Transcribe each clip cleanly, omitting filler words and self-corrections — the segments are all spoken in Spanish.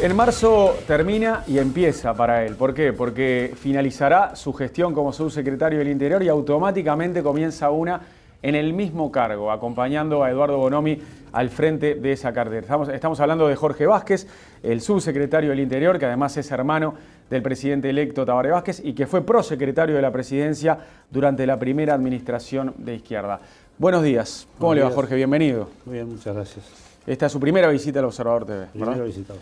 En marzo termina y empieza para él. ¿Por qué? Porque finalizará su gestión como subsecretario del Interior y automáticamente comienza una en el mismo cargo, acompañando a Eduardo Bonomi al frente de esa cartera. Estamos hablando de Jorge Vázquez, el subsecretario del Interior, que además es hermano del presidente electo Tabaré Vázquez y que fue prosecretario de la presidencia durante la primera administración de izquierda. Buenos días. ¿Cómo le va, Jorge? Bienvenido. Muy bien, muchas gracias. Esta es su primera visita al Observador TV, ¿verdad? Primera visita.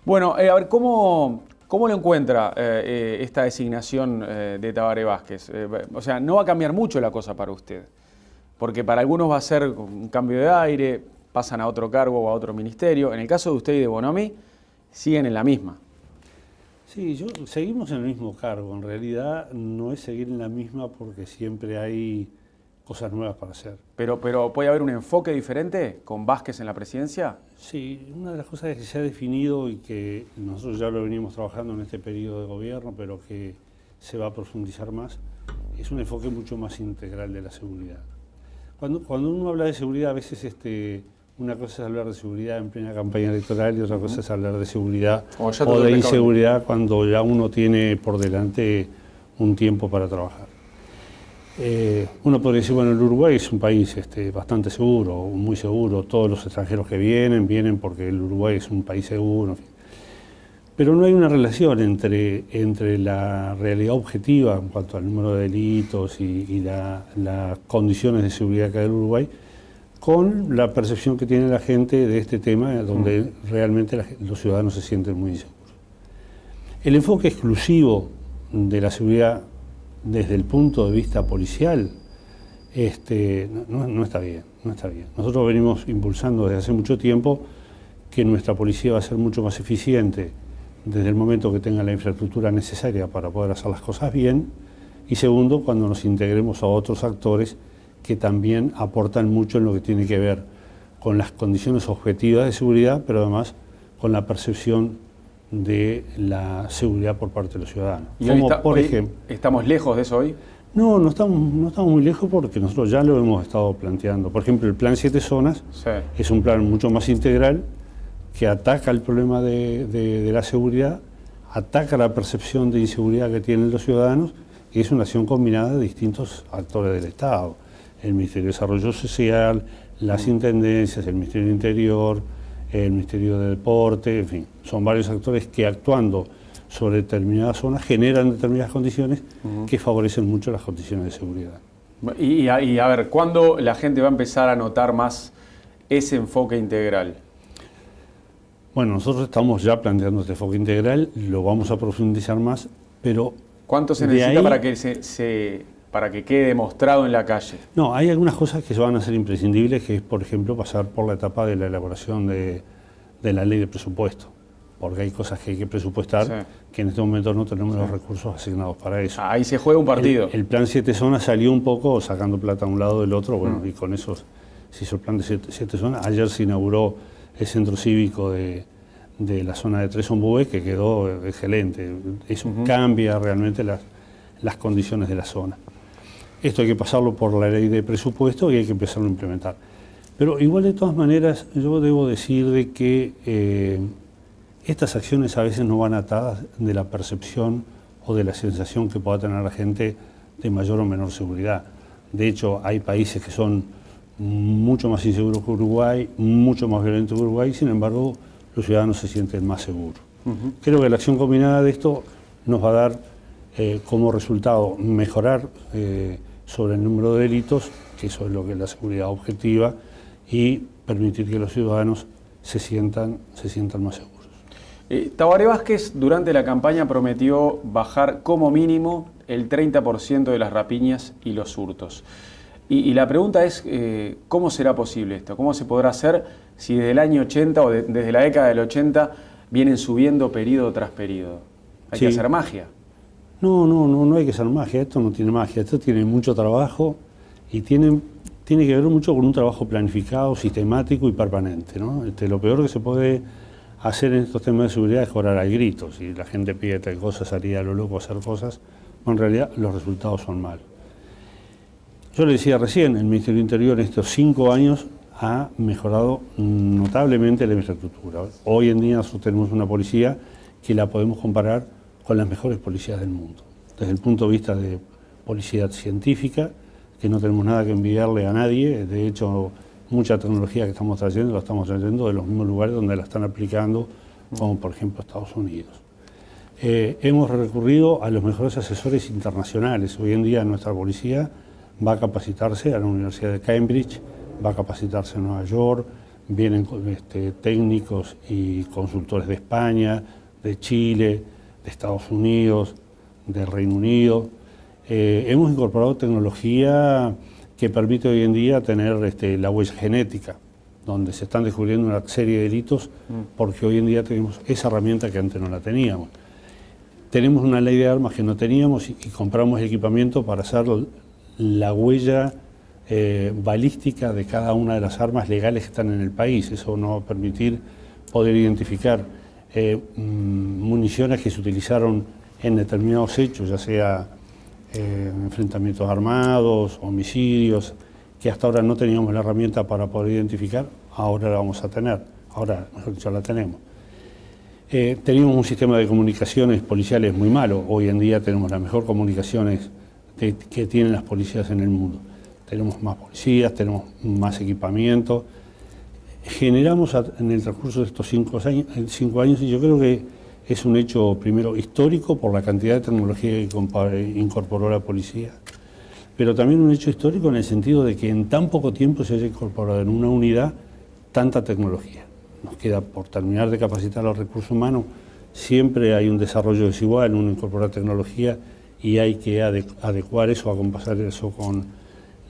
Bueno, a ver, ¿cómo lo encuentra esta designación de Tabaré Vázquez? O sea, no va a cambiar mucho la cosa para usted, porque para algunos va a ser un cambio de aire, pasan a otro cargo o a otro ministerio. En el caso de usted y de Bonomi, siguen en la misma. Sí, seguimos en el mismo cargo. En realidad no es seguir en la misma porque siempre hay cosas nuevas para hacer. ¿Pero puede haber un enfoque diferente con Vázquez en la presidencia? Sí, una de las cosas que se ha definido y que nosotros ya lo venimos trabajando en este periodo de gobierno, pero que se va a profundizar más, es un enfoque mucho más integral de la seguridad. Cuando uno habla de seguridad, a veces una cosa es hablar de seguridad en plena campaña electoral y otra cosa es hablar de seguridad o de inseguridad cuando ya uno tiene por delante un tiempo para trabajar. Uno podría decir, bueno, el Uruguay es un país bastante seguro, muy seguro. Todos los extranjeros que vienen porque el Uruguay es un país seguro. En fin. Pero no hay una relación entre la realidad objetiva en cuanto al número de delitos y las condiciones de seguridad que hay en el Uruguay con la percepción que tiene la gente de este tema, donde realmente los ciudadanos se sienten muy inseguros. El enfoque exclusivo de la seguridad desde el punto de vista policial no está bien, no está bien. Nosotros venimos impulsando desde hace mucho tiempo que nuestra policía va a ser mucho más eficiente desde el momento que tenga la infraestructura necesaria para poder hacer las cosas bien, y segundo, cuando nos integremos a otros actores que también aportan mucho en lo que tiene que ver con las condiciones objetivas de seguridad, pero además con la percepción de la seguridad por parte de los ciudadanos. ¿Y como, por ejemplo, estamos lejos de eso hoy? No estamos muy lejos porque nosotros ya lo hemos estado planteando. Por ejemplo, el Plan 7 Zonas es un plan mucho más integral que ataca el problema de la seguridad, ataca la percepción de inseguridad que tienen los ciudadanos y es una acción combinada de distintos actores del Estado. El Ministerio de Desarrollo Social, las intendencias, el Ministerio del Interior, el Ministerio de Deporte, en fin, son varios actores que actuando sobre determinadas zonas generan determinadas condiciones que favorecen mucho las condiciones de seguridad. Y a ver, ¿cuándo la gente va a empezar a notar más ese enfoque integral? Bueno, nosotros estamos ya planteando este enfoque integral, lo vamos a profundizar más, pero... ¿Cuánto se necesita para que quede demostrado en la calle? No, hay algunas cosas que van a ser imprescindibles, que es, por ejemplo, pasar por la etapa de la elaboración de la ley de presupuesto, porque hay cosas que hay que presupuestar que en este momento no tenemos los recursos asignados para eso. Ahí se juega un partido. El plan 7 Zonas salió un poco sacando plata a un lado del otro, bueno, y con eso se hizo el plan de 7 Zonas. Ayer se inauguró el centro cívico de la zona de Tres Ombúes, que quedó excelente. Eso cambia realmente las condiciones de la zona. Esto hay que pasarlo por la ley de presupuesto y hay que empezarlo a implementar. Pero igual, de todas maneras, yo debo decir de que estas acciones a veces no van atadas de la percepción o de la sensación que pueda tener la gente de mayor o menor seguridad. De hecho, hay países que son mucho más inseguros que Uruguay, mucho más violentos que Uruguay, sin embargo, los ciudadanos se sienten más seguros. Creo que la acción combinada de esto nos va a dar como resultado mejorar sobre el número de delitos, que eso es lo que es la seguridad objetiva, y permitir que los ciudadanos se sientan más seguros. Tabaré Vázquez durante la campaña prometió bajar como mínimo el 30% de las rapiñas y los hurtos. Y la pregunta es, ¿cómo será posible esto? ¿Cómo se podrá hacer si desde el año 80 o desde la década del 80 vienen subiendo periodo tras periodo? ¿Hay que hacer magia? No hay que hacer magia. Esto no tiene magia. Esto tiene mucho trabajo y tiene que ver mucho con un trabajo planificado, sistemático y permanente, ¿no? Lo peor que se puede hacer en estos temas de seguridad es cobrar al grito. Si la gente pide tal cosa, salía a lo loco a hacer cosas, en realidad los resultados son malos. Yo le decía recién, el Ministerio del Interior en estos 5 años ha mejorado notablemente la infraestructura. Hoy en día nosotros tenemos una policía que la podemos comparar con las mejores policías del mundo. Desde el punto de vista de policía científica, que no tenemos nada que envidiarle a nadie. De hecho, mucha tecnología que estamos trayendo, la estamos trayendo de los mismos lugares donde la están aplicando, como por ejemplo Estados Unidos. Hemos recurrido a los mejores asesores internacionales. Hoy en día nuestra policía va a capacitarse a la Universidad de Cambridge, va a capacitarse en Nueva York, vienen técnicos y consultores de España, de Chile, de Estados Unidos, del Reino Unido. Hemos incorporado tecnología que permite hoy en día tener la huella genética, donde se están descubriendo una serie de delitos, porque hoy en día tenemos esa herramienta que antes no la teníamos. Tenemos una ley de armas que no teníamos y compramos equipamiento para hacer la huella balística de cada una de las armas legales que están en el país. Eso nos va a permitir poder identificar municiones que se utilizaron en determinados hechos, ya sea enfrentamientos armados, homicidios, que hasta ahora no teníamos la herramienta para poder identificar, ahora la vamos a tener, ahora mejor dicho la tenemos. Teníamos un sistema de comunicaciones policiales muy malo, hoy en día tenemos las mejores comunicaciones que tienen las policías en el mundo. Tenemos más policías, tenemos más equipamiento. Generamos en el transcurso de estos 5 años, y yo creo que es un hecho primero histórico por la cantidad de tecnología que incorporó la policía, pero también un hecho histórico en el sentido de que en tan poco tiempo se haya incorporado en una unidad tanta tecnología. Nos queda por terminar de capacitar a los recursos humanos. Siempre hay un desarrollo desigual, uno incorpora tecnología y hay que adecuar eso, acompasar eso con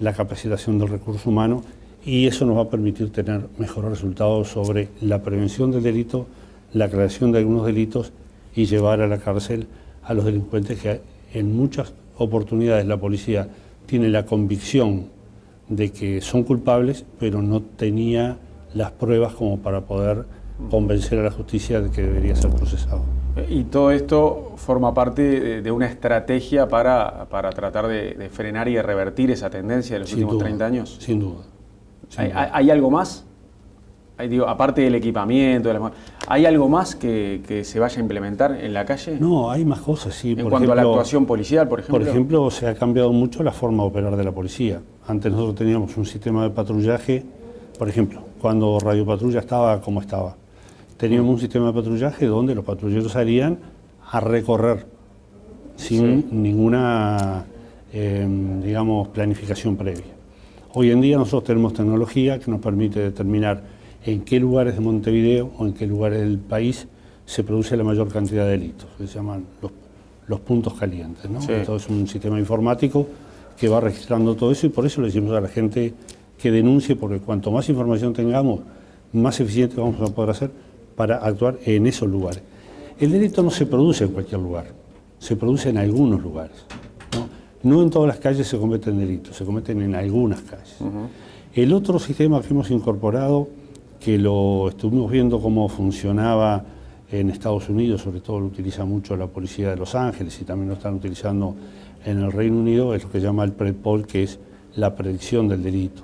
la capacitación del recurso humano, y eso nos va a permitir tener mejores resultados sobre la prevención del delito, la creación de algunos delitos y llevar a la cárcel a los delincuentes que en muchas oportunidades la policía tiene la convicción de que son culpables, pero no tenía las pruebas como para poder convencer a la justicia de que debería ser procesado. Y todo esto forma parte de una estrategia para tratar de frenar y de revertir esa tendencia de los últimos 30 años. Sin duda. ¿Hay algo más? Aparte del equipamiento, ¿hay algo más que se vaya a implementar en la calle? No, hay más cosas, sí. En cuanto a la actuación policial, por ejemplo. Por ejemplo, se ha cambiado mucho la forma de operar de la policía. Antes nosotros teníamos un sistema de patrullaje, por ejemplo, cuando Radio Patrulla estaba como estaba. Teníamos un sistema de patrullaje donde los patrulleros salían a recorrer sin ninguna, digamos, planificación previa. Hoy en día nosotros tenemos tecnología que nos permite determinar en qué lugares de Montevideo o en qué lugares del país se produce la mayor cantidad de delitos. Se llaman los puntos calientes, ¿no? Esto es un sistema informático que va registrando todo eso, y por eso le decimos a la gente que denuncie, porque cuanto más información tengamos, más eficiente vamos a poder hacer para actuar en esos lugares. El delito no se produce en cualquier lugar, se produce en algunos lugares, ¿no? No en todas las calles se cometen delitos, se cometen en algunas calles. El otro sistema que hemos incorporado, que lo estuvimos viendo cómo funcionaba en Estados Unidos, sobre todo lo utiliza mucho la policía de Los Ángeles y también lo están utilizando en el Reino Unido, es lo que se llama el PredPol, que es la predicción del delito.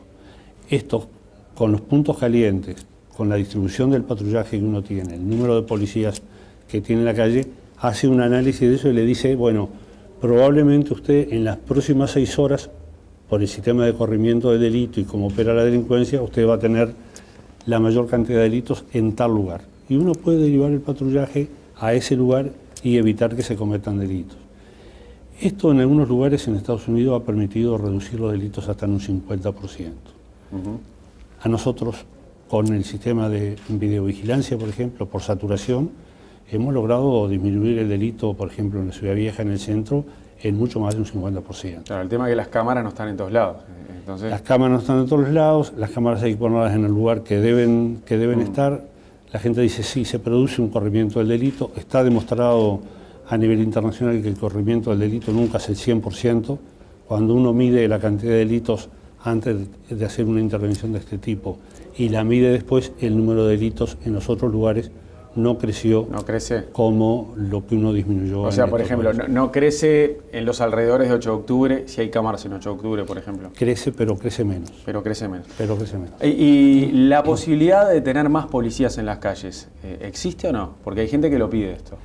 Esto, con los puntos calientes, con la distribución del patrullaje que uno tiene, el número de policías que tiene en la calle, hace un análisis de eso y le dice, bueno, probablemente usted en las próximas 6 horas, por el sistema de corrimiento del delito y cómo opera la delincuencia, usted va a tener la mayor cantidad de delitos en tal lugar. Y uno puede derivar el patrullaje a ese lugar y evitar que se cometan delitos. Esto en algunos lugares en Estados Unidos ha permitido reducir los delitos hasta en un 50%. A nosotros, con el sistema de videovigilancia, por ejemplo, por saturación, hemos logrado disminuir el delito, por ejemplo, en la Ciudad Vieja, en el centro, en mucho más de un 50%. Claro, el tema es que las cámaras no están en todos lados. Entonces... Las cámaras no están en todos lados, las cámaras hay que ponerlas en el lugar que deben estar. La gente dice, sí, se produce un corrimiento del delito. Está demostrado a nivel internacional que el corrimiento del delito nunca es el 100%. Cuando uno mide la cantidad de delitos antes de hacer una intervención de este tipo y la mide después, el número de delitos en los otros lugares no creció no crece como lo que uno disminuyó. O sea, por ejemplo, no crece en los alrededores de 8 de octubre si hay cámaras en 8 de octubre, por ejemplo. Crece, pero crece menos. Pero crece menos. Pero crece menos. Y la posibilidad de tener más policías en las calles, ¿existe o no? Porque hay gente que lo pide esto.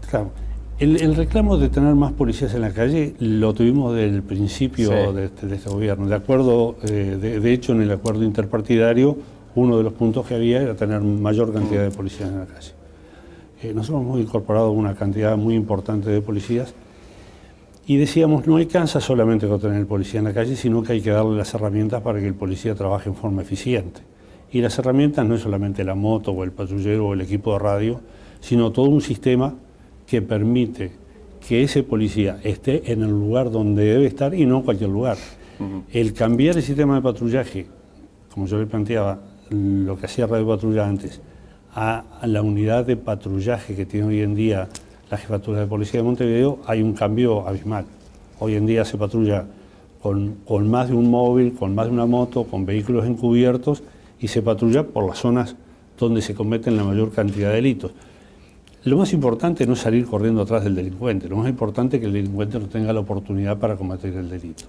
Claro. El reclamo de tener más policías en la calle lo tuvimos desde el principio de este gobierno. De acuerdo, de hecho, en el acuerdo interpartidario, uno de los puntos que había era tener mayor cantidad de policías en la calle. Nosotros hemos incorporado una cantidad muy importante de policías y decíamos, no alcanza solamente con tener el policía en la calle, sino que hay que darle las herramientas para que el policía trabaje en forma eficiente. Y las herramientas no es solamente la moto o el patrullero o el equipo de radio, sino todo un sistema que permite que ese policía esté en el lugar donde debe estar y no en cualquier lugar. El cambiar el sistema de patrullaje, como yo le planteaba, lo que hacía Radio Patrulla antes, a la unidad de patrullaje que tiene hoy en día la Jefatura de Policía de Montevideo, hay un cambio abismal. Hoy en día se patrulla con más de un móvil, con más de una moto, con vehículos encubiertos y se patrulla por las zonas donde se cometen la mayor cantidad de delitos. Lo más importante no es salir corriendo atrás del delincuente, lo más importante es que el delincuente no tenga la oportunidad para cometer el delito.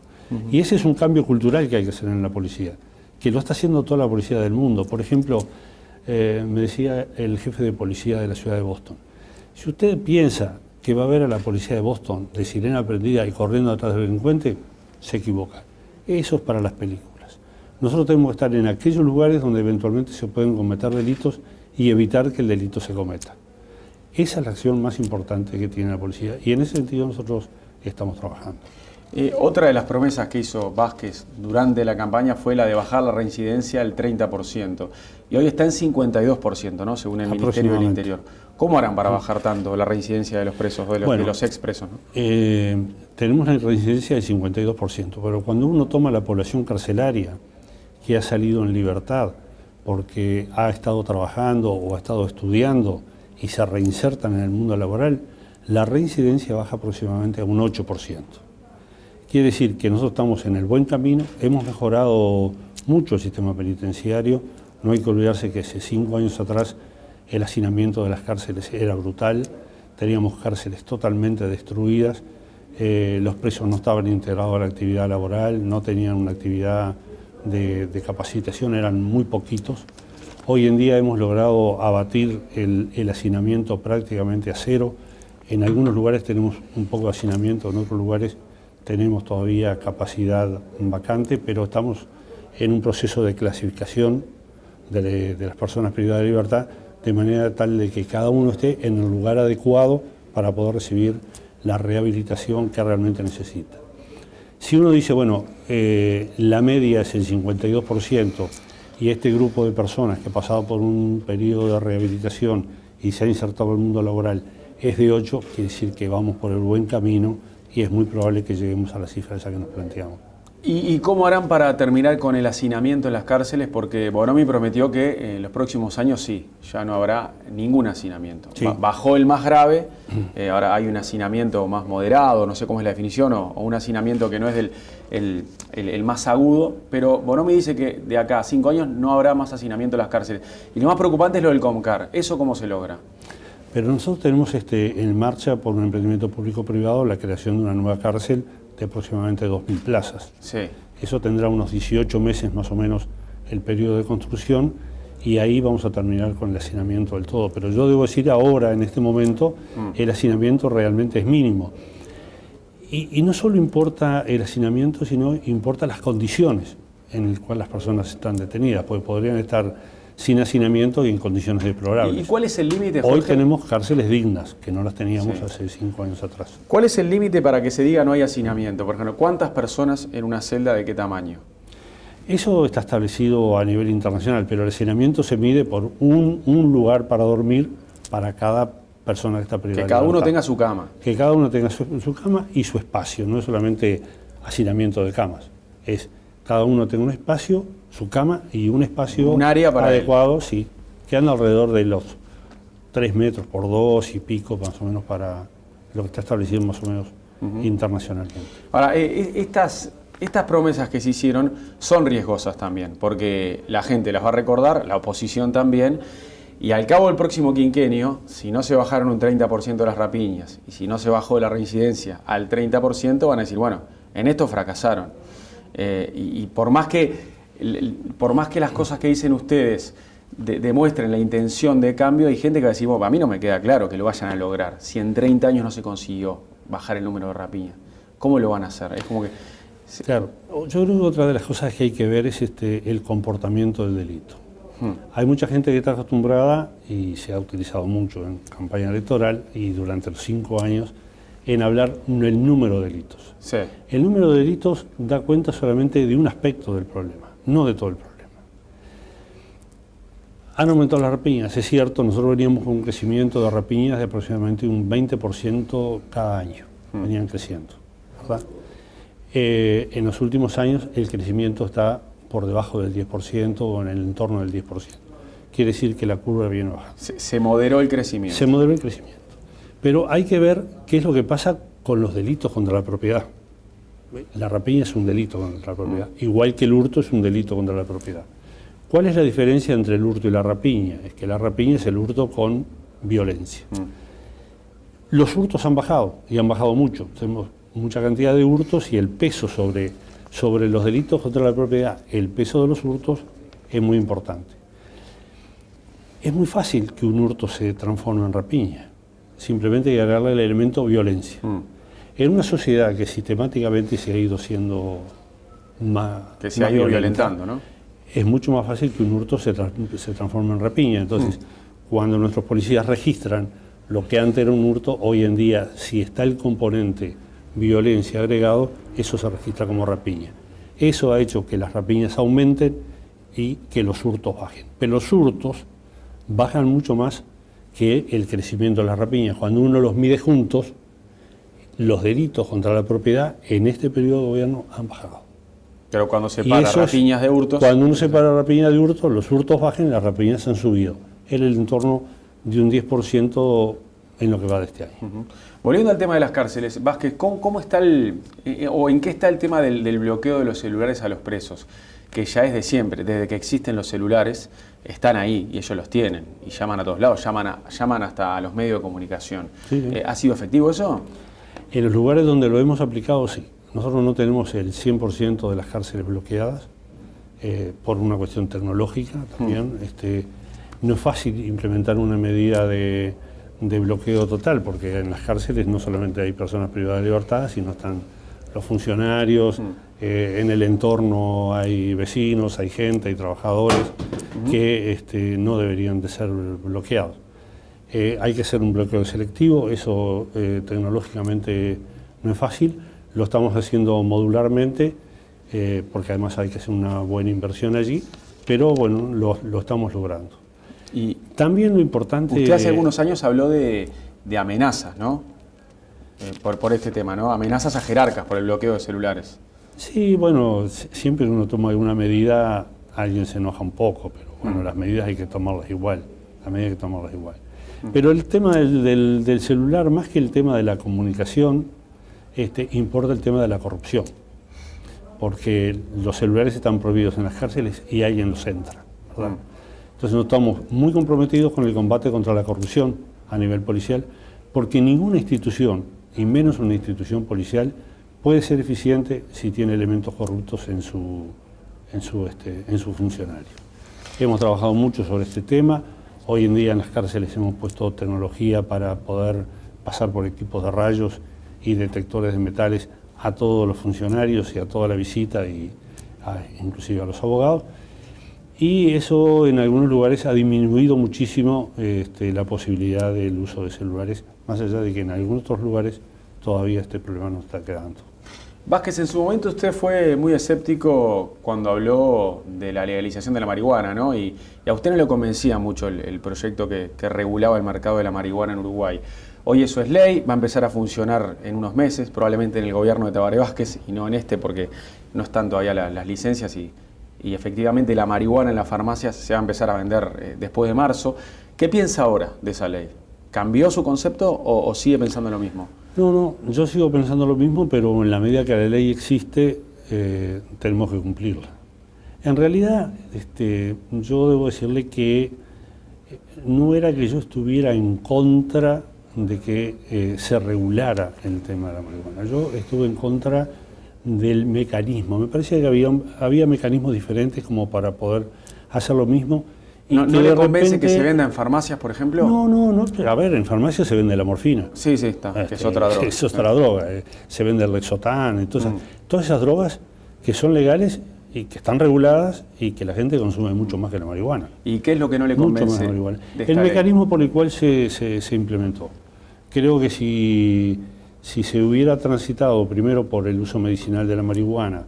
Y ese es un cambio cultural que hay que hacer en la policía, que lo está haciendo toda la policía del mundo. Por ejemplo, me decía el jefe de policía de la ciudad de Boston, si usted piensa que va a ver a la policía de Boston de sirena prendida y corriendo atrás del delincuente, se equivoca. Eso es para las películas. Nosotros tenemos que estar en aquellos lugares donde eventualmente se pueden cometer delitos y evitar que el delito se cometa. Esa es la acción más importante que tiene la policía y en ese sentido nosotros estamos trabajando. Otra de las promesas que hizo Vázquez durante la campaña fue la de bajar la reincidencia al 30%. Y hoy está en 52%, ¿no? Según el Ministerio del Interior. ¿Cómo harán para bajar tanto la reincidencia de los presos, de los expresos, ¿no? Tenemos una reincidencia del 52%, pero cuando uno toma la población carcelaria que ha salido en libertad porque ha estado trabajando o ha estado estudiando y se reinsertan en el mundo laboral, la reincidencia baja aproximadamente a un 8%. Quiere decir que nosotros estamos en el buen camino, hemos mejorado mucho el sistema penitenciario, no hay que olvidarse que hace 5 años atrás el hacinamiento de las cárceles era brutal, teníamos cárceles totalmente destruidas, los presos no estaban integrados a la actividad laboral, no tenían una actividad de capacitación, eran muy poquitos. Hoy en día hemos logrado abatir el hacinamiento prácticamente a cero. En algunos lugares tenemos un poco de hacinamiento, en otros lugares tenemos todavía capacidad vacante, pero estamos en un proceso de clasificación de las personas privadas de libertad, de manera tal de que cada uno esté en el lugar adecuado para poder recibir la rehabilitación que realmente necesita. Si uno dice, bueno, la media es el 52%, y este grupo de personas que ha pasado por un periodo de rehabilitación y se ha insertado en el mundo laboral es de 8, quiere decir que vamos por el buen camino y es muy probable que lleguemos a la cifra esa que nos planteamos. ¿Y cómo harán para terminar con el hacinamiento en las cárceles? Porque Bonomi prometió que en los próximos años sí, ya no habrá ningún hacinamiento. Sí. Bajó el más grave, ahora hay un hacinamiento más moderado, no sé cómo es la definición, o un hacinamiento que no es el más agudo, pero Bonomi dice que de acá a 5 años no habrá más hacinamiento en las cárceles. Y lo más preocupante es lo del COMCAR. ¿Eso cómo se logra? Pero nosotros tenemos en marcha por un emprendimiento público-privado la creación de una nueva cárcel de aproximadamente 2.000 plazas. Sí. Eso tendrá unos 18 meses más o menos el periodo de construcción y ahí vamos a terminar con el hacinamiento del todo. Pero yo debo decir ahora, en este momento, el hacinamiento realmente es mínimo. Y no solo importa el hacinamiento, sino importa las condiciones en las cuales las personas están detenidas, porque podrían estar sin hacinamiento y en condiciones deplorables. ¿Y cuál es el límite, Jorge? Hoy tenemos cárceles dignas, que no las teníamos hace 5 años atrás. ¿Cuál es el límite para que se diga no hay hacinamiento? Por ejemplo, ¿cuántas personas en una celda de qué tamaño? Eso está establecido a nivel internacional, pero el hacinamiento se mide por un lugar para dormir para cada persona que está privada. Que cada uno tenga su cama. Que cada uno tenga su cama y su espacio, no es solamente hacinamiento de camas, es cada uno tenga un espacio, su cama y un espacio un área para adecuado, sí, que anda alrededor de los 3 metros por 2 y pico, más o menos, para lo que está establecido más o menos internacionalmente. Ahora, estas promesas que se hicieron son riesgosas también, porque la gente las va a recordar, la oposición también, Y al cabo del próximo quinquenio, si no se bajaron un 30% las rapiñas y si no se bajó la reincidencia al 30%, van a decir, bueno, en esto fracasaron. Y por más que las cosas que dicen ustedes demuestren la intención de cambio, hay gente que va a decir, bueno, a mí no me queda claro que lo vayan a lograr. Si en 30 años no se consiguió bajar el número de rapiñas, ¿cómo lo van a hacer? Es como que... Claro, yo creo que otra de las cosas que hay que ver es el comportamiento del delito. Hay mucha gente que está acostumbrada, y se ha utilizado mucho en campaña electoral y durante los 5 años, en hablar del número de delitos. Sí. El número de delitos da cuenta solamente de un aspecto del problema, no de todo el problema. Han aumentado las rapiñas, es cierto, nosotros veníamos con un crecimiento de rapiñas de aproximadamente un 20% cada año, venían creciendo, ¿verdad? En los últimos años el crecimiento está por debajo del 10% o en el entorno del 10%. Quiere decir que la curva viene bajando. Se moderó el crecimiento. Se moderó el crecimiento. Pero hay que ver qué es lo que pasa con los delitos contra la propiedad. La rapiña es un delito contra la propiedad, igual que el hurto es un delito contra la propiedad. ¿Cuál es la diferencia entre el hurto y la rapiña? Es que la rapiña es el hurto con violencia. Los hurtos han bajado, y han bajado mucho. Tenemos mucha cantidad de hurtos y el peso sobre los delitos contra la propiedad, el peso de los hurtos es muy importante. Es muy fácil que un hurto se transforme en rapiña. Simplemente hay que agregarle el elemento violencia. En una sociedad que sistemáticamente se ha ido siendo más... Que se ha ido violentando, ¿no? Es mucho más fácil que un hurto se transforme en rapiña. Entonces, cuando nuestros policías registran lo que antes era un hurto, hoy en día, si está el componente violencia agregado, eso se registra como rapiña. Eso ha hecho que las rapiñas aumenten y que los hurtos bajen. Pero los hurtos bajan mucho más que el crecimiento de las rapiñas. Cuando uno los mide juntos, los delitos contra la propiedad en este periodo de gobierno han bajado. Pero cuando se separa rapiñas de hurtos... Cuando uno separa rapiñas de hurtos, los hurtos bajan y las rapiñas han subido. En el entorno de un 10% en lo que va de este año. Volviendo al tema de las cárceles, Vázquez, ¿cómo está o en qué está el tema del bloqueo de los celulares a los presos? Que ya es de siempre, desde que existen los celulares, están ahí y ellos los tienen y llaman a todos lados, llaman hasta a los medios de comunicación. Sí. ¿Ha sido efectivo eso? En los lugares donde lo hemos aplicado, sí. Nosotros no tenemos el 100% de las cárceles bloqueadas por una cuestión tecnológica también. No es fácil implementar una medida de bloqueo total, porque en las cárceles no solamente hay personas privadas de libertad, sino están los funcionarios, en el entorno hay vecinos, hay gente, hay trabajadores que no deberían de ser bloqueados. Hay que hacer un bloqueo selectivo, eso tecnológicamente no es fácil, lo estamos haciendo modularmente, porque además hay que hacer una buena inversión allí, pero bueno, lo estamos logrando. Y también lo importante... Usted hace algunos años habló de amenazas, ¿no? Por este tema, ¿no? Amenazas a jerarcas por el bloqueo de celulares. Sí, bueno, siempre uno toma alguna medida, alguien se enoja un poco, pero bueno, las medidas hay que tomarlas igual. Pero el tema del celular, más que el tema de la comunicación, importa el tema de la corrupción. Porque los celulares están prohibidos en las cárceles y alguien los entra, ¿verdad? Entonces nos estamos muy comprometidos con el combate contra la corrupción a nivel policial, porque ninguna institución, y menos una institución policial, puede ser eficiente si tiene elementos corruptos en su funcionario. Hemos trabajado mucho sobre este tema. Hoy en día en las cárceles hemos puesto tecnología para poder pasar por equipos de rayos y detectores de metales a todos los funcionarios y a toda la visita, y inclusive a los abogados. Y eso en algunos lugares ha disminuido muchísimo la posibilidad del uso de celulares, más allá de que en algunos otros lugares todavía este problema no está quedando. Vázquez, en su momento usted fue muy escéptico cuando habló de la legalización de la marihuana, ¿no? Y a usted no le convencía mucho el proyecto que regulaba el mercado de la marihuana en Uruguay. Hoy eso es ley, va a empezar a funcionar en unos meses, probablemente en el gobierno de Tabaré Vázquez y no en porque no están todavía las licencias y efectivamente la marihuana en las farmacias se va a empezar a vender después de marzo. ¿Qué piensa ahora de esa ley? ¿Cambió su concepto o sigue pensando lo mismo? No, yo sigo pensando lo mismo, pero en la medida que la ley existe, tenemos que cumplirla. En realidad, yo debo decirle que no era que yo estuviera en contra de que se regulara el tema de la marihuana. Yo estuve en contra del mecanismo. Me parecía que había mecanismos diferentes como para poder hacer lo mismo. ¿No le convence que se venda en farmacias, por ejemplo? No. A ver, en farmacias se vende la morfina. Sí, está, que es otra droga. Es otra droga. Se vende el Lexotan. Entonces, todas esas drogas que son legales y que están reguladas y que la gente consume mucho más que la marihuana. ¿Y qué es lo que no le convence? Mucho más la marihuana. El mecanismo por el cual se implementó. Creo que si se hubiera transitado primero por el uso medicinal de la marihuana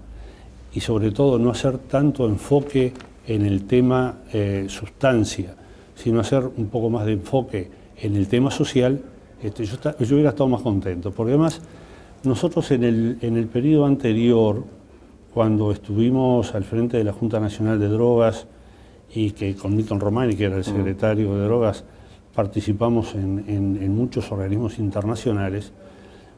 y sobre todo no hacer tanto enfoque en el tema sustancia, sino hacer un poco más de enfoque en el tema social, yo hubiera estado más contento. Porque además, nosotros en el periodo anterior, cuando estuvimos al frente de la Junta Nacional de Drogas y que con Milton Romani, que era el secretario de Drogas, participamos en muchos organismos internacionales,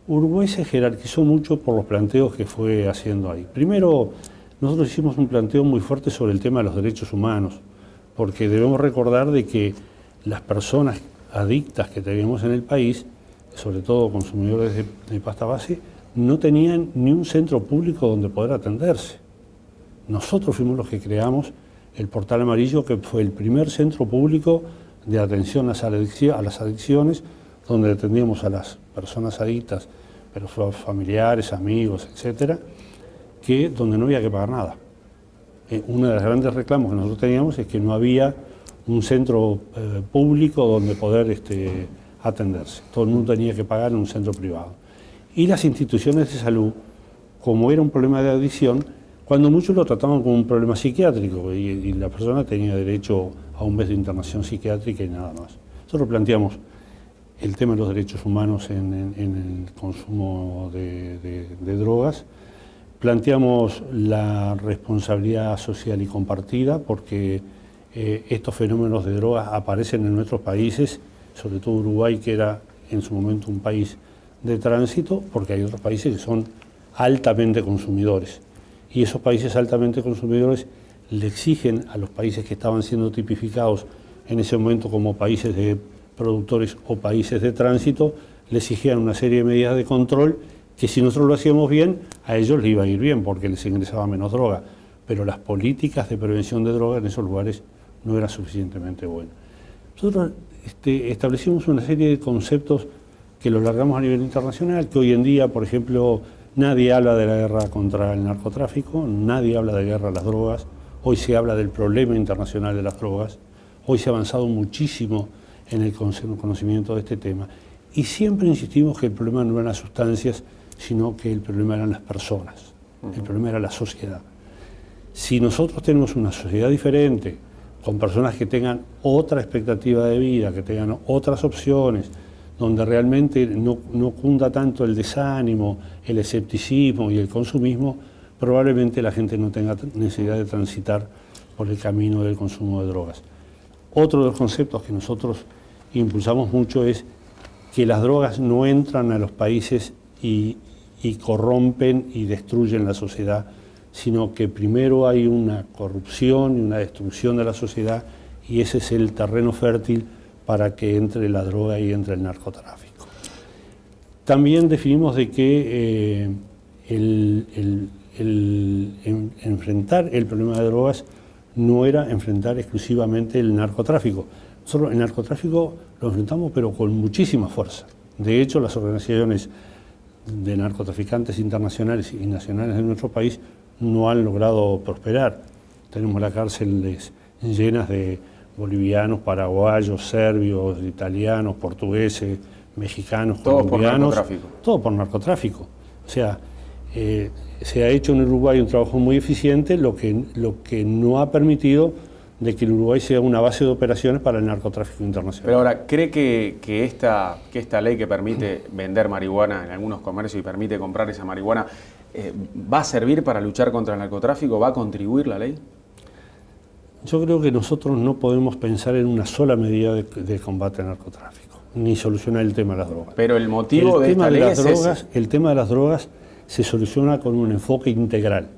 Uruguay se jerarquizó mucho por los planteos que fue haciendo ahí. Primero, nosotros hicimos un planteo muy fuerte sobre el tema de los derechos humanos, porque debemos recordar de que las personas adictas que teníamos en el país, sobre todo consumidores de pasta base, no tenían ni un centro público donde poder atenderse. Nosotros fuimos los que creamos el Portal Amarillo, que fue el primer centro público de atención a las adicciones, donde atendíamos a las personas adictas, pero familiares, amigos, etcétera, donde no había que pagar nada. Uno de los grandes reclamos que nosotros teníamos es que no había un centro público donde poder atenderse. Todo el mundo tenía que pagar en un centro privado. Y las instituciones de salud, como era un problema de adicción, cuando muchos lo trataban como un problema psiquiátrico y la persona tenía derecho a un mes de internación psiquiátrica y nada más. Nosotros planteamos el tema de los derechos humanos en el consumo de drogas. Planteamos la responsabilidad social y compartida, porque estos fenómenos de drogas aparecen en nuestros países, sobre todo Uruguay, que era en su momento un país de tránsito, porque hay otros países que son altamente consumidores. Y esos países altamente consumidores le exigen a los países que estaban siendo tipificados en ese momento como países de productores o países de tránsito, le exigían una serie de medidas de control que si nosotros lo hacíamos bien, a ellos les iba a ir bien porque les ingresaba menos droga. Pero las políticas de prevención de droga en esos lugares no eran suficientemente buenas. Nosotros establecimos una serie de conceptos que los largamos a nivel internacional, que hoy en día, por ejemplo, nadie habla de la guerra contra el narcotráfico, nadie habla de guerra a las drogas, hoy se habla del problema internacional de las drogas, hoy se ha avanzado muchísimo en el conocimiento de este tema, y siempre insistimos que el problema no eran las sustancias, sino que el problema eran las personas, el problema era la sociedad. Si nosotros tenemos una sociedad diferente, con personas que tengan otra expectativa de vida, que tengan otras opciones, donde realmente no cunda tanto el desánimo, el escepticismo y el consumismo, probablemente la gente no tenga necesidad de transitar por el camino del consumo de drogas. Otro de los conceptos que nosotros impulsamos mucho es que las drogas no entran a los países y corrompen y destruyen la sociedad, sino que primero hay una corrupción y una destrucción de la sociedad, y ese es el terreno fértil para que entre la droga y entre el narcotráfico. También definimos de que enfrentar el problema de drogas no era enfrentar exclusivamente el narcotráfico. Nosotros el narcotráfico lo enfrentamos, pero con muchísima fuerza. De hecho, las organizaciones de narcotraficantes internacionales y nacionales de nuestro país no han logrado prosperar. Tenemos las cárceles llenas de bolivianos, paraguayos, serbios, italianos, portugueses, mexicanos, colombianos. Todo por narcotráfico. O sea, se ha hecho en Uruguay un trabajo muy eficiente, lo que no ha permitido de que el Uruguay sea una base de operaciones para el narcotráfico internacional. Pero ahora, ¿cree que esta ley que permite vender marihuana en algunos comercios y permite comprar esa marihuana va a servir para luchar contra el narcotráfico? ¿Va a contribuir la ley? Yo creo que nosotros no podemos pensar en una sola medida de combate al narcotráfico, ni solucionar el tema de las drogas. Pero el motivo de esta ley es ese. El tema de las drogas se soluciona con un enfoque integral,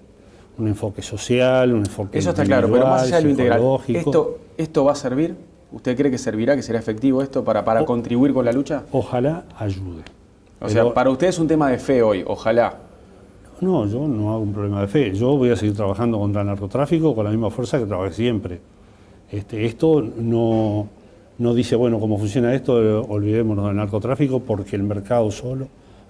un enfoque social, un enfoque eso está claro, pero más allá de lo integral, ¿esto va a servir? ¿Usted cree que servirá, que será efectivo esto para contribuir con la lucha? Ojalá ayude. O sea, para usted es un tema de fe hoy, ojalá. No, yo no hago un problema de fe. Yo voy a seguir trabajando contra el narcotráfico con la misma fuerza que trabajé siempre. Esto no dice, bueno, cómo funciona esto, olvidémonos del narcotráfico porque el mercado solo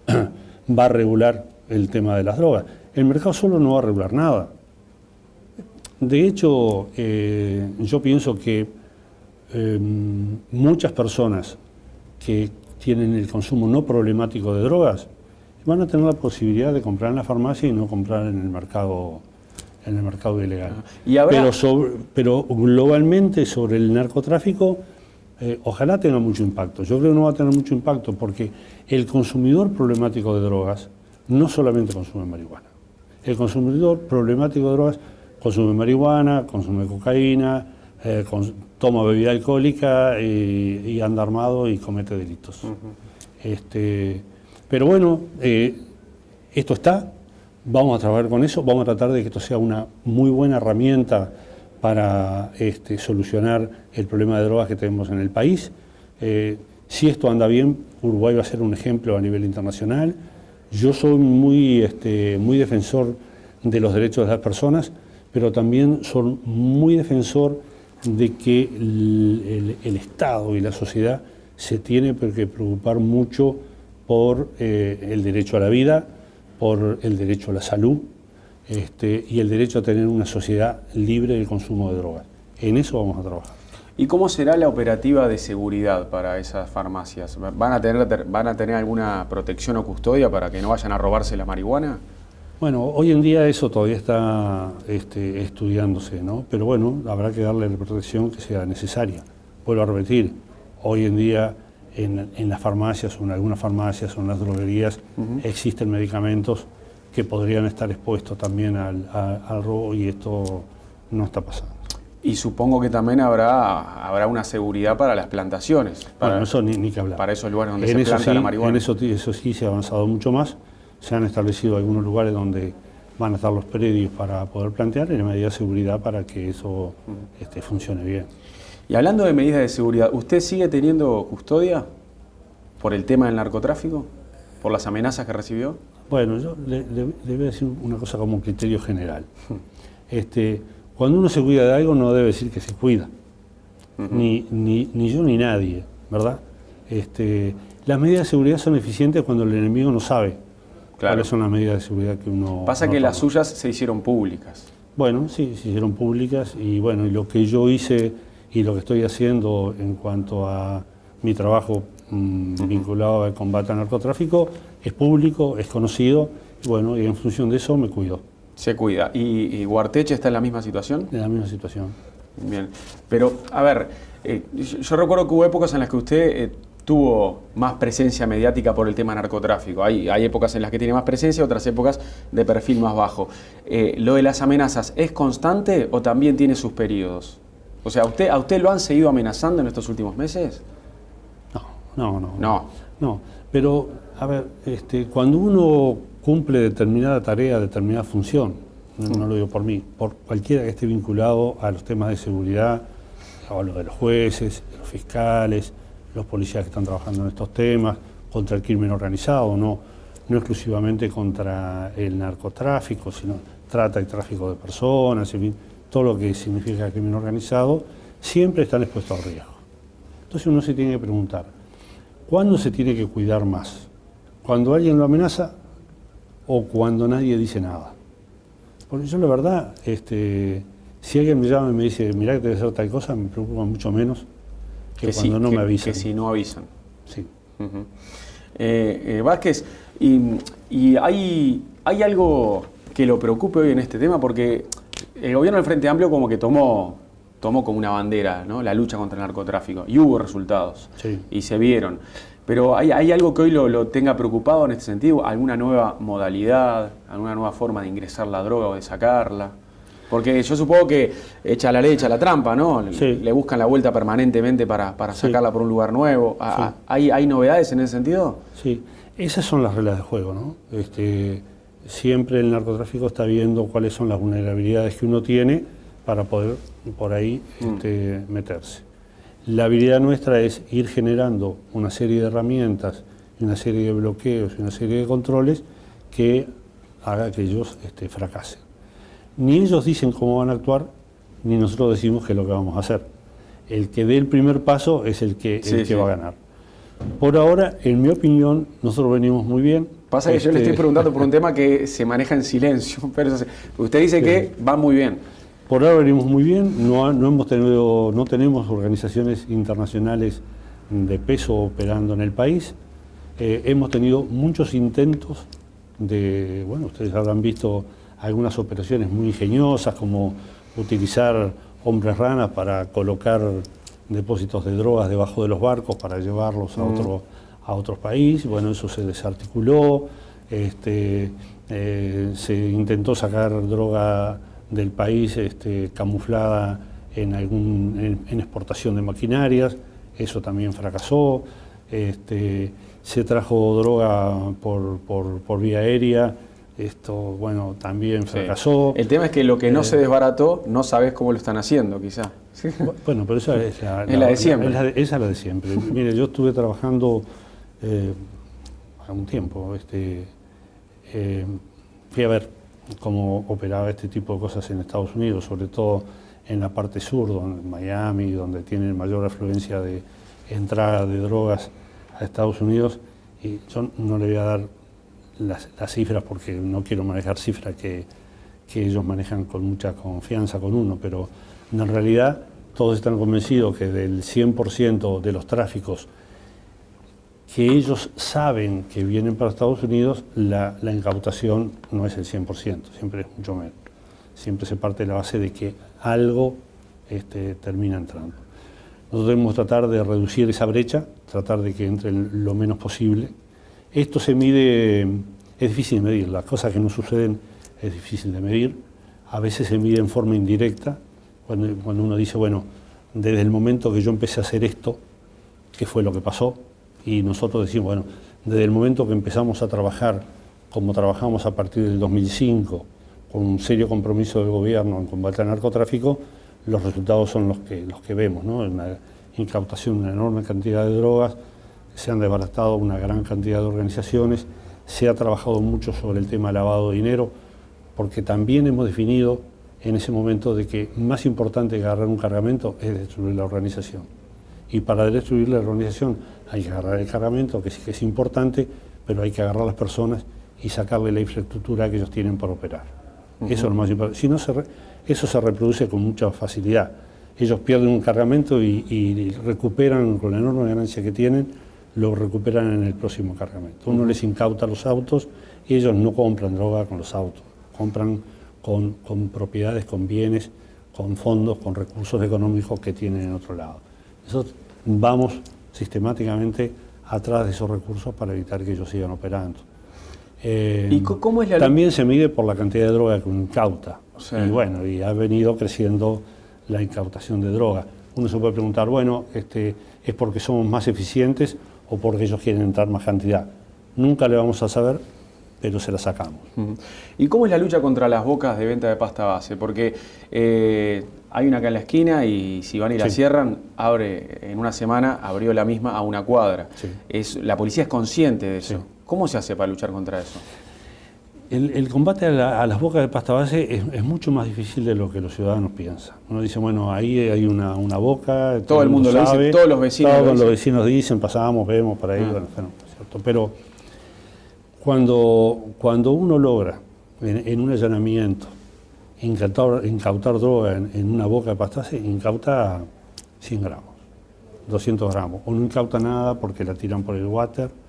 va a regular el tema de las drogas. El mercado solo no va a regular nada. De hecho, yo pienso que muchas personas que tienen el consumo no problemático de drogas van a tener la posibilidad de comprar en la farmacia y no comprar en el mercado ilegal. ¿Y habrá... pero globalmente sobre el narcotráfico, ojalá tenga mucho impacto. Yo creo que no va a tener mucho impacto porque el consumidor problemático de drogas no solamente consume marihuana. El consumidor problemático de drogas consume marihuana, consume cocaína, toma bebida alcohólica y anda armado y comete delitos. Pero bueno, esto está, vamos a trabajar con eso, vamos a tratar de que esto sea una muy buena herramienta para solucionar el problema de drogas que tenemos en el país. Si esto anda bien, Uruguay va a ser un ejemplo a nivel internacional. Yo soy muy defensor de los derechos de las personas, pero también soy muy defensor de que el Estado y la sociedad se tiene que preocupar mucho por el derecho a la vida, por el derecho a la salud y el derecho a tener una sociedad libre del consumo de drogas. En eso vamos a trabajar. ¿Y cómo será la operativa de seguridad para esas farmacias? ¿Van a tener alguna protección o custodia para que no vayan a robarse la marihuana? Bueno, hoy en día eso todavía está estudiándose, ¿no? Pero bueno, habrá que darle la protección que sea necesaria. Vuelvo a repetir, hoy en día en las farmacias o en algunas farmacias o en las droguerías existen medicamentos que podrían estar expuestos también al robo y esto no está pasando. Y supongo que también habrá una seguridad para las plantaciones. Bueno, eso ni que hablar. Para esos lugares donde se planta la marihuana. En eso sí se ha avanzado mucho más. Se han establecido algunos lugares donde van a estar los predios para poder plantear y la medida de seguridad para que eso funcione bien. Y hablando de medidas de seguridad, ¿usted sigue teniendo custodia por el tema del narcotráfico? ¿Por las amenazas que recibió? Bueno, yo le voy a decir una cosa como un criterio general. Cuando uno se cuida de algo no debe decir que se cuida. Ni yo ni nadie, ¿verdad? Las medidas de seguridad son eficientes cuando el enemigo no sabe cuáles son las medidas de seguridad que uno... Pasa que las suyas se hicieron públicas. Bueno, sí, se hicieron públicas y bueno, y lo que yo hice y lo que estoy haciendo en cuanto a mi trabajo vinculado al combate al narcotráfico es público, es conocido y bueno, y en función de eso me cuido. Se cuida. ¿Y Guarteche está en la misma situación? En la misma situación. Bien. Pero, a ver, yo recuerdo que hubo épocas en las que usted tuvo más presencia mediática por el tema narcotráfico. Hay épocas en las que tiene más presencia, otras épocas de perfil más bajo. ¿Lo de las amenazas es constante o también tiene sus periodos? O sea, ¿a usted lo han seguido amenazando en estos últimos meses? No. Pero, a ver, cuando uno cumple determinada tarea, determinada función, no lo digo por mí, por cualquiera que esté vinculado a los temas de seguridad, a lo de los jueces, los fiscales, los policías que están trabajando en estos temas, contra el crimen organizado, no exclusivamente contra el narcotráfico, sino trata y tráfico de personas, en fin, todo lo que significa el crimen organizado, siempre están expuestos al riesgo. Entonces uno se tiene que preguntar, ¿cuándo se tiene que cuidar más? ¿Cuando alguien lo amenaza o cuando nadie dice nada? Porque yo la verdad, si alguien me llama y me dice, mirá que te voy a hacer tal cosa, me preocupa mucho menos que cuando no me avisan. Que si no avisan. Sí. Vázquez, y hay algo que lo preocupe hoy en este tema, porque el gobierno del Frente Amplio como que tomó como una bandera, ¿no?, la lucha contra el narcotráfico, y hubo resultados, sí, y se vieron. Pero ¿hay algo que hoy lo tenga preocupado en este sentido? ¿Alguna nueva modalidad, alguna nueva forma de ingresar la droga o de sacarla? Porque yo supongo que echa la ley, echa la trampa, ¿no? Sí. Le buscan la vuelta permanentemente para sacarla por un lugar nuevo. Sí. ¿Hay novedades en ese sentido? Sí, esas son las reglas de juego, ¿no? Siempre el narcotráfico está viendo cuáles son las vulnerabilidades que uno tiene para poder por ahí meterse. La habilidad nuestra es ir generando una serie de herramientas, una serie de bloqueos y una serie de controles que haga que ellos fracasen. Ni ellos dicen cómo van a actuar, ni nosotros decimos qué es lo que vamos a hacer. El que dé el primer paso es el que va a ganar. Por ahora, en mi opinión, nosotros venimos muy bien. Pasa que yo le estoy preguntando por un tema que se maneja en silencio, pero usted dice que va muy bien. Por ahora venimos muy bien, no tenemos organizaciones internacionales de peso operando en el país. Hemos tenido muchos intentos de, bueno, ustedes habrán visto algunas operaciones muy ingeniosas, como utilizar hombres ranas para colocar depósitos de drogas debajo de los barcos para llevarlos a otro país. Bueno, eso se desarticuló, se intentó sacar droga del país camuflada en exportación de maquinarias, eso también fracasó. Se trajo droga por vía aérea, esto, bueno, también fracasó. El tema es que lo que no se desbarató, no sabes cómo lo están haciendo, quizá. ¿Sí? Bueno, pero esa es la de siempre. Esa es la de siempre. Mire, yo estuve trabajando hace un tiempo, fui a ver cómo operaba este tipo de cosas en Estados Unidos, sobre todo en la parte sur, en Miami, donde tienen mayor afluencia de entrada de drogas a Estados Unidos, y yo no le voy a dar las cifras porque no quiero manejar cifras que ellos manejan con mucha confianza con uno, pero en realidad todos están convencidos que del 100% de los tráficos que ellos saben que vienen para Estados Unidos, la incautación no es el 100%, siempre es mucho menos. Siempre se parte de la base de que algo termina entrando. Nosotros debemos tratar de reducir esa brecha, tratar de que entre lo menos posible. Esto se mide, es difícil de medir, las cosas que no suceden es difícil de medir. A veces se mide en forma indirecta, cuando uno dice, bueno, desde el momento que yo empecé a hacer esto, ¿qué fue lo que pasó? Y nosotros decimos, bueno, desde el momento que empezamos a trabajar como trabajamos a partir del 2005, con un serio compromiso del gobierno en combate al narcotráfico, los resultados son los que vemos, ¿no? Una incautación de una enorme cantidad de drogas, se han desbaratado una gran cantidad de organizaciones, se ha trabajado mucho sobre el tema lavado de dinero, porque también hemos definido en ese momento de que más importante que agarrar un cargamento es destruir la organización. Y para destruir la organización hay que agarrar el cargamento, que sí que es importante, pero hay que agarrar a las personas y sacarle la infraestructura que ellos tienen para operar. Eso es lo más importante. Si no, eso se reproduce con mucha facilidad. Ellos pierden un cargamento y recuperan, con la enorme ganancia que tienen, lo recuperan en el próximo cargamento. Uno les incauta los autos y ellos no compran droga con los autos, compran con propiedades, con bienes, con fondos, con recursos económicos que tienen en otro lado. Nosotros vamos sistemáticamente atrás de esos recursos para evitar que ellos sigan operando. ¿Y cómo es la también se mide por la cantidad de droga que uno incauta. Sí. Y bueno, y ha venido creciendo la incautación de droga. Uno se puede preguntar, bueno, ¿es porque somos más eficientes o porque ellos quieren entrar más cantidad? Nunca le vamos a saber, pero se la sacamos. ¿Y cómo es la lucha contra las bocas de venta de pasta base? Porque hay una acá en la esquina y si van y la cierran, en una semana abrió la misma a una cuadra. Sí. La policía es consciente de eso. Sí. ¿Cómo se hace para luchar contra eso? El combate a las bocas de pasta base es mucho más difícil de lo que los ciudadanos piensan. Uno dice, bueno, ahí hay una boca, todo el mundo lo dice, todos los vecinos todos los vecinos dicen, pasamos, vemos por ahí, bueno, ¿cierto? Pero cuando uno logra en un allanamiento incautar droga en una boca de pasta base, incauta 100 gramos, 200 gramos, o no incauta nada porque la tiran por el water,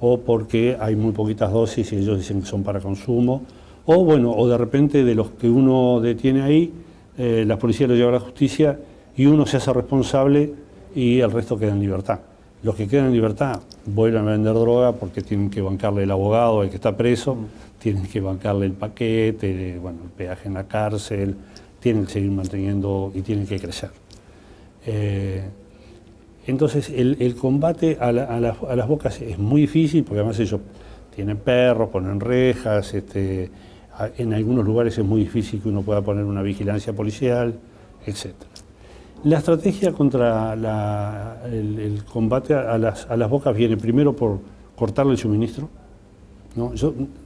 o porque hay muy poquitas dosis y ellos dicen que son para consumo, o de repente de los que uno detiene ahí, la policía lo lleva a la justicia y uno se hace responsable y el resto queda en libertad. Los que quedan en libertad vuelven a vender droga porque tienen que bancarle el abogado al que está preso, tienen que bancarle el paquete, el peaje en la cárcel, tienen que seguir manteniendo y tienen que crecer. Entonces el combate a las bocas es muy difícil porque además ellos tienen perros, ponen rejas, en algunos lugares es muy difícil que uno pueda poner una vigilancia policial, etc. La estrategia contra el combate a las bocas viene primero por cortarle el suministro, ¿no?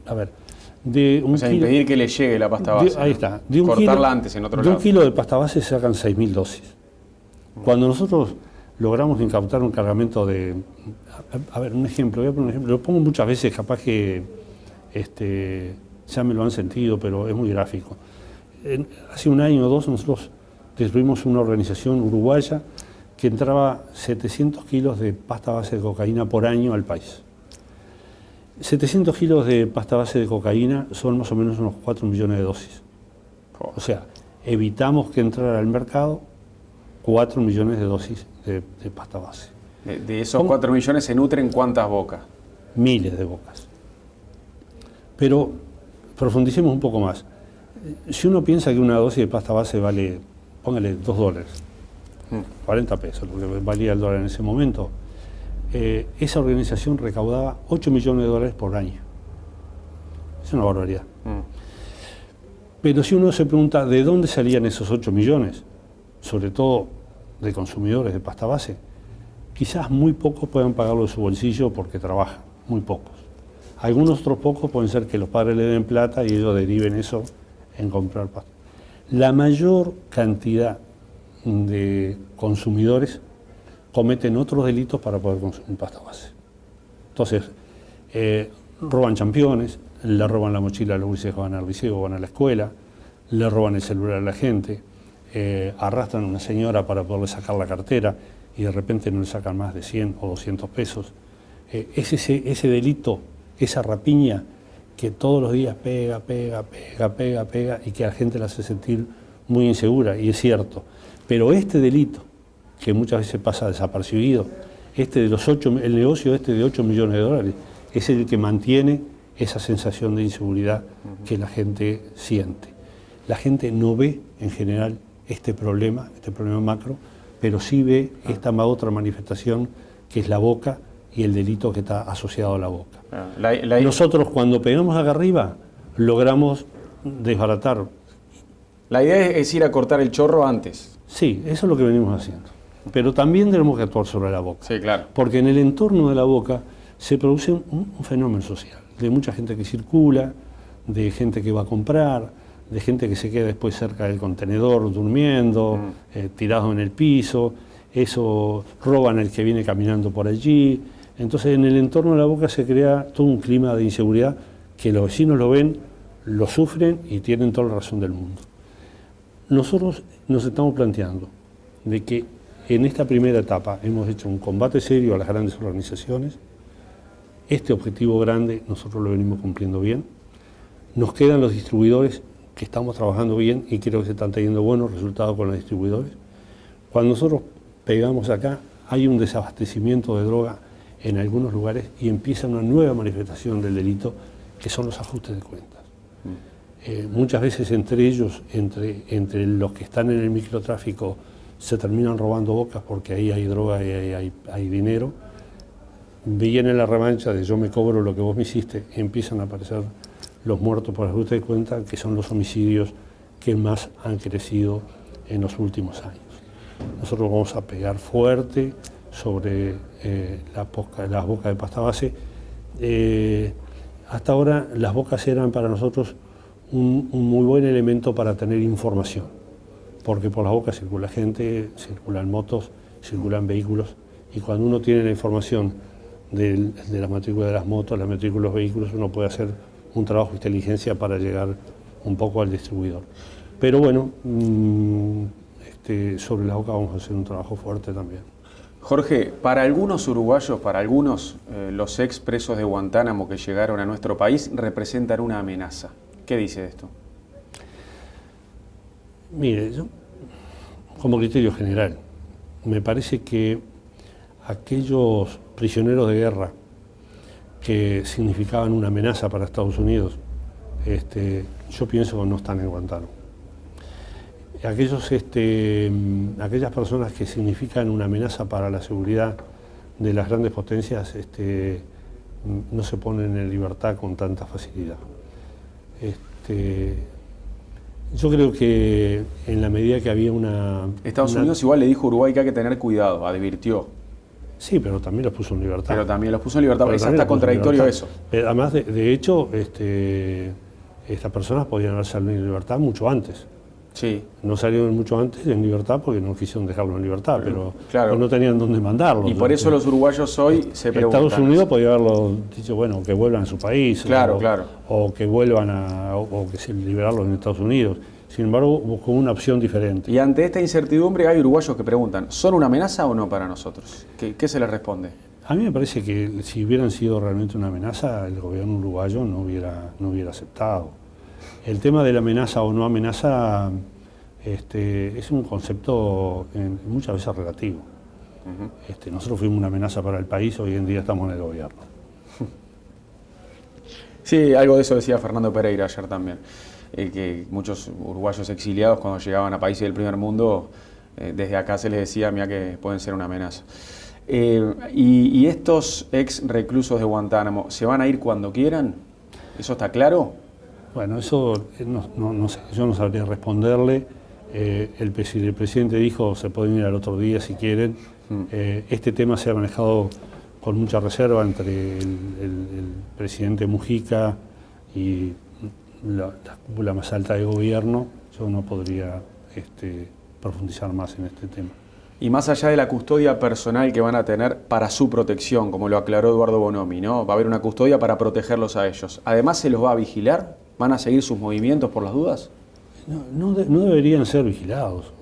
A ver, impedir que le llegue la pasta base. Ahí está. Cortarla antes en otro lado. De 1 kilo de pasta base se sacan 6.000 dosis. Cuando nosotros logramos incautar un cargamento de... A ver, un ejemplo, voy a poner un ejemplo. Lo pongo muchas veces, capaz que ya me lo han sentido, pero es muy gráfico. Hace un año o dos nosotros destruimos una organización uruguaya que entraba 700 kilos de pasta base de cocaína por año al país. 700 kilos de pasta base de cocaína son más o menos unos 4 millones de dosis. O sea, evitamos que entrara al mercado 4 millones de dosis de pasta base. De esos 4 millones se nutren ¿cuántas bocas? Miles de bocas. Pero profundicemos un poco más. Si uno piensa que una dosis de pasta base vale, póngale $2, 40 pesos, lo que valía el dólar en ese momento, esa organización recaudaba 8 millones de dólares por año. Es una barbaridad. Pero si uno se pregunta de dónde salían esos 8 millones, sobre todo de consumidores de pasta base, quizás muy pocos puedan pagarlo de su bolsillo porque trabajan, muy pocos. Algunos otros pocos pueden ser que los padres le den plata y ellos deriven eso en comprar pasta. La mayor cantidad de consumidores cometen otros delitos para poder consumir pasta base. Entonces, roban championes, le roban la mochila a los gurises que van al liceo o van a la escuela, le roban el celular a la gente, arrastran a una señora para poderle sacar la cartera y de repente no le sacan más de 100 o 200 pesos. Es ese delito, esa rapiña que todos los días pega y que a la gente la hace sentir muy insegura, y es cierto. Pero este delito, que muchas veces pasa desapercibido, el negocio de 8 millones de dólares, es el que mantiene esa sensación de inseguridad que la gente siente. La gente no ve en general este problema macro, pero sí ve esta otra manifestación que es la boca y el delito que está asociado a la boca. Nosotros cuando pegamos acá arriba logramos desbaratar. La idea es ir a cortar el chorro antes. Sí, eso es lo que venimos haciendo. Pero también tenemos que actuar sobre la boca. Sí, claro. Porque en el entorno de la boca se produce un fenómeno social, de mucha gente que circula, de gente que va a comprar, de gente que se queda después cerca del contenedor durmiendo, tirado en el piso, eso roban al que viene caminando por allí. Entonces en el entorno de la boca se crea todo un clima de inseguridad que los vecinos lo ven, lo sufren y tienen toda la razón del mundo. Nosotros nos estamos planteando de que en esta primera etapa hemos hecho un combate serio a las grandes organizaciones. Este objetivo grande nosotros lo venimos cumpliendo bien. Nos quedan los distribuidores, que estamos trabajando bien y creo que se están teniendo buenos resultados con los distribuidores. Cuando nosotros pegamos acá, hay un desabastecimiento de droga en algunos lugares y empieza una nueva manifestación del delito, que son los ajustes de cuentas. Muchas veces entre ellos, entre los que están en el microtráfico, se terminan robando bocas porque ahí hay droga y ahí hay dinero. Viene la revancha de yo me cobro lo que vos me hiciste, y empiezan a aparecer los muertos por ajuste de cuenta, que son los homicidios que más han crecido en los últimos años. Nosotros vamos a pegar fuerte sobre las bocas de pasta base. Hasta ahora las bocas eran para nosotros un muy buen elemento para tener información, porque por las bocas circula gente, circulan motos, circulan vehículos, y cuando uno tiene la información de la matrícula de las motos, la matrícula de los vehículos, uno puede hacer un trabajo de inteligencia para llegar un poco al distribuidor. Pero bueno, sobre la boca vamos a hacer un trabajo fuerte también. Jorge, para algunos uruguayos, para algunos, los ex presos de Guantánamo que llegaron a nuestro país representan una amenaza. ¿Qué dice de esto? Mire, yo, como criterio general, me parece que aquellos prisioneros de guerra que significaban una amenaza para Estados Unidos, yo pienso que no están en Guantánamo. Aquellas personas que significan una amenaza para la seguridad de las grandes potencias no se ponen en libertad con tanta facilidad. Yo creo que en la medida que había Estados Unidos igual le dijo a Uruguay que hay que tener cuidado, advirtió. Sí, pero también los puso en libertad. Pero también los puso en libertad, es hasta contradictorio eso. Además, de hecho, estas personas podían haber salido en libertad mucho antes. Sí. No salieron mucho antes en libertad porque no quisieron dejarlo en libertad, pero claro, no tenían dónde mandarlo. Y por eso los uruguayos hoy se preguntan. Estados Unidos podía haberlo dicho, bueno, que vuelvan a su país. Claro, o que vuelvan o que se liberarlos en Estados Unidos. Sin embargo, buscó una opción diferente. Y ante esta incertidumbre hay uruguayos que preguntan, ¿son una amenaza o no para nosotros? ¿Qué se les responde? A mí me parece que si hubieran sido realmente una amenaza, el gobierno uruguayo no hubiera aceptado. El tema de la amenaza o no amenaza es un concepto muchas veces relativo. Nosotros fuimos una amenaza para el país, hoy en día estamos en el gobierno. Sí, algo de eso decía Fernando Pereira ayer también, que muchos uruguayos exiliados cuando llegaban a países del primer mundo, desde acá se les decía, mira, que pueden ser una amenaza. ¿Y estos ex reclusos de Guantánamo se van a ir cuando quieran? ¿Eso está claro? Bueno, eso no sé, yo no sabría responderle. El presidente dijo se pueden ir al otro día si quieren. Este tema se ha manejado con mucha reserva entre el presidente Mujica y la cúpula más alta de gobierno. Yo no podría profundizar más en este tema. Y más allá de la custodia personal que van a tener para su protección, como lo aclaró Eduardo Bonomi, ¿no? Va a haber una custodia para protegerlos a ellos. Además, ¿se los va a vigilar? ¿Van a seguir sus movimientos por las dudas? No deberían ser vigilados.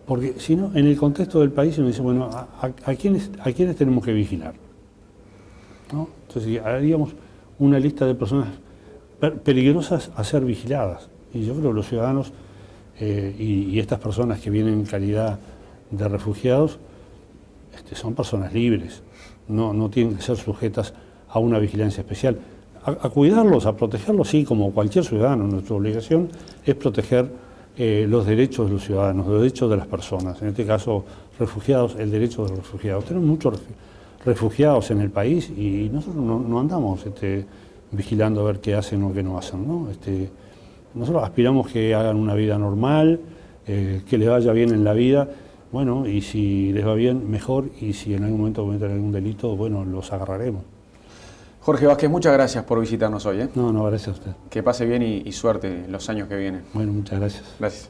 Porque si no, en el contexto del país uno dice, bueno, ¿a quiénes tenemos que vigilar? ¿No? Entonces haríamos una lista de personas peligrosas a ser vigiladas. Y yo creo que los ciudadanos y estas personas que vienen en calidad de refugiados son personas libres, no tienen que ser sujetas a una vigilancia especial. A cuidarlos, a protegerlos, sí, como cualquier ciudadano. Nuestra obligación es proteger los derechos de los ciudadanos, los derechos de las personas. En este caso, refugiados, el derecho de los refugiados. Tenemos muchos refugiados en el país y nosotros no andamos vigilando a ver qué hacen o qué no hacen, ¿no? Nosotros aspiramos que hagan una vida normal, que les vaya bien en la vida, bueno, y si les va bien, mejor, y si en algún momento cometen algún delito, bueno, los agarraremos. Jorge Vázquez, muchas gracias por visitarnos hoy. No, gracias a usted. Que pase bien y suerte en los años que vienen. Bueno, muchas gracias. Gracias.